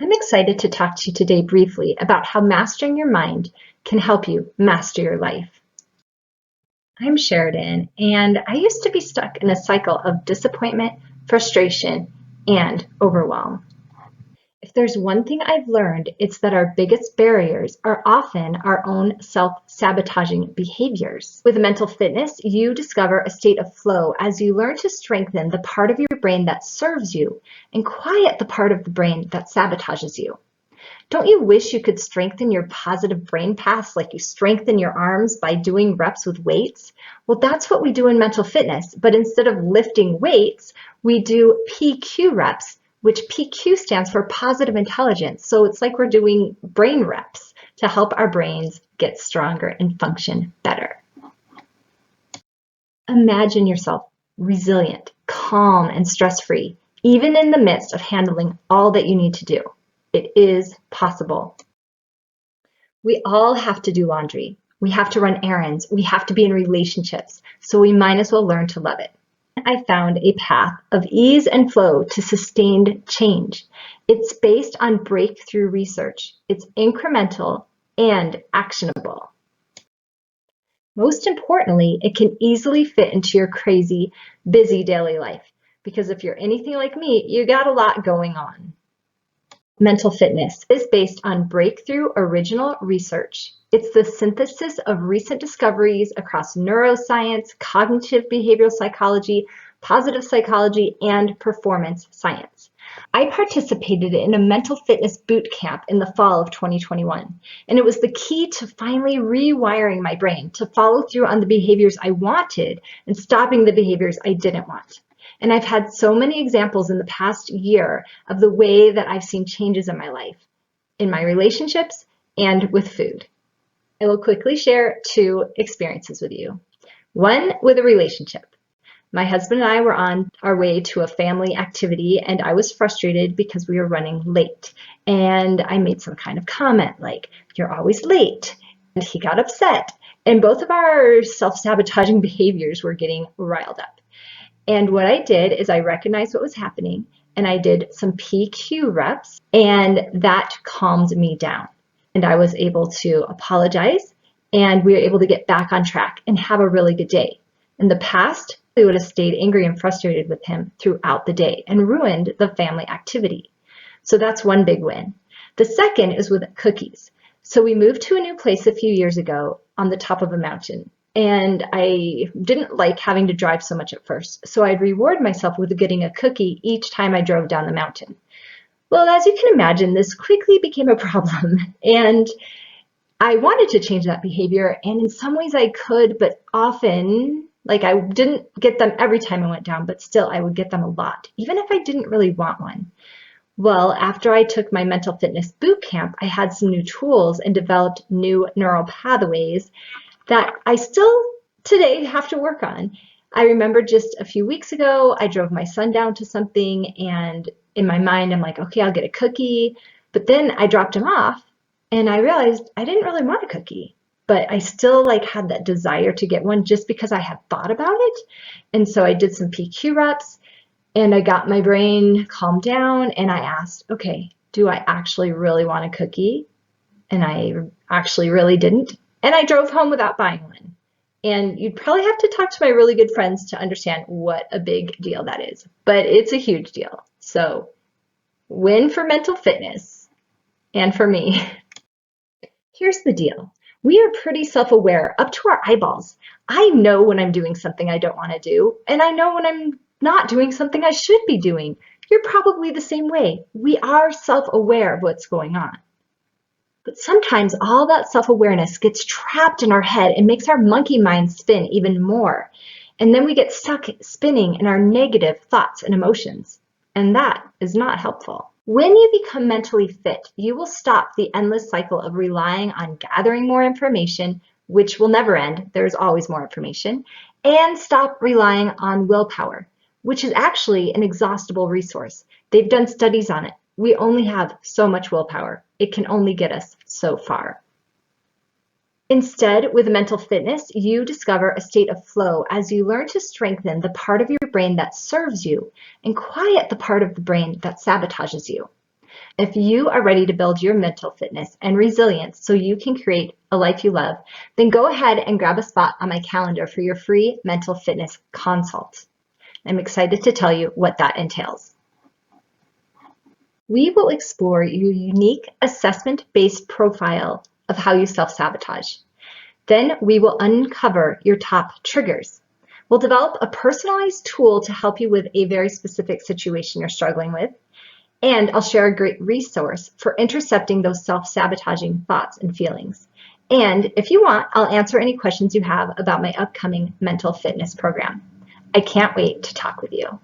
I'm excited to talk to you today briefly about how mastering your mind can help you master your life. I'm Sheridan, and I used to be stuck in a cycle of disappointment, frustration, and overwhelm. If there's one thing I've learned, it's that our biggest barriers are often our own self-sabotaging behaviors. With mental fitness, you discover a state of flow as you learn to strengthen the part of your brain that serves you and quiet the part of the brain that sabotages you. Don't you wish you could strengthen your positive brain paths like you strengthen your arms by doing reps with weights? Well, that's what we do in mental fitness, but instead of lifting weights, we do PQ reps, which PQ stands for positive intelligence. So it's like we're doing brain reps to help our brains get stronger and function better. Imagine yourself resilient, calm, and stress-free, even in the midst of handling all that you need to do. It is possible. We all have to do laundry. We have to run errands. We have to be in relationships. So we might as well learn to love it. I found a path of ease and flow to sustained change. It's based on breakthrough research. It's incremental and actionable. Most importantly, it can easily fit into your crazy, busy daily life. Because if you're anything like me, you got a lot going on. Mental fitness is based on breakthrough original research. It's the synthesis of recent discoveries across neuroscience, cognitive behavioral psychology, positive psychology, and performance science. I participated in a mental fitness boot camp in the fall of 2021, and it was the key to finally rewiring my brain to follow through on the behaviors I wanted and stopping the behaviors I didn't want. And I've had so many examples in the past year of the way that I've seen changes in my life, in my relationships, and with food. I will quickly share two experiences with you. One with a relationship. My husband and I were on our way to a family activity, and I was frustrated because we were running late. And I made some kind of comment like, "You're always late." And he got upset. And both of our self-sabotaging behaviors were getting riled up. And what I did is I recognized what was happening and I did some PQ reps, and that calmed me down. And I was able to apologize, and we were able to get back on track and have a really good day. In the past, we would have stayed angry and frustrated with him throughout the day and ruined the family activity. So that's one big win. The second is with cookies. So we moved to a new place a few years ago on the top of a mountain. And I didn't like having to drive so much at first. So I'd reward myself with getting a cookie each time I drove down the mountain. Well, as you can imagine, this quickly became a problem. And I wanted to change that behavior. And in some ways I could, but often, like I didn't get them every time I went down, but still I would get them a lot, even if I didn't really want one. Well, after I took my mental fitness boot camp, I had some new tools and developed new neural pathways that I still today have to work on. I remember just a few weeks ago, I drove my son down to something, and in my mind, I'm like, okay, I'll get a cookie. But then I dropped him off and I realized I didn't really want a cookie, but I still had that desire to get one just because I had thought about it. And so I did some PQ reps and I got my brain calmed down and I asked, okay, do I actually really want a cookie? And I actually really didn't. And I drove home without buying one. And you'd probably have to talk to my really good friends to understand what a big deal that is. But it's a huge deal. So win for mental fitness and for me. Here's the deal. We are pretty self-aware up to our eyeballs. I know when I'm doing something I don't want to do, and I know when I'm not doing something I should be doing. You're probably the same way. We are self-aware of what's going on. But sometimes all that self-awareness gets trapped in our head and makes our monkey mind spin even more. And then we get stuck spinning in our negative thoughts and emotions. And that is not helpful. When you become mentally fit, you will stop the endless cycle of relying on gathering more information, which will never end. There's always more information, and stop relying on willpower, which is actually an exhaustible resource. They've done studies on it. We only have so much willpower. It can only get us so far. Instead, with mental fitness, you discover a state of flow as you learn to strengthen the part of your brain that serves you and quiet the part of the brain that sabotages you. If you are ready to build your mental fitness and resilience so you can create a life you love, then go ahead and grab a spot on my calendar for your free mental fitness consult. I'm excited to tell you what that entails. We will explore your unique assessment-based profile of how you self-sabotage. Then we will uncover your top triggers. We'll develop a personalized tool to help you with a very specific situation you're struggling with. And I'll share a great resource for intercepting those self-sabotaging thoughts and feelings. And if you want, I'll answer any questions you have about my upcoming mental fitness program. I can't wait to talk with you.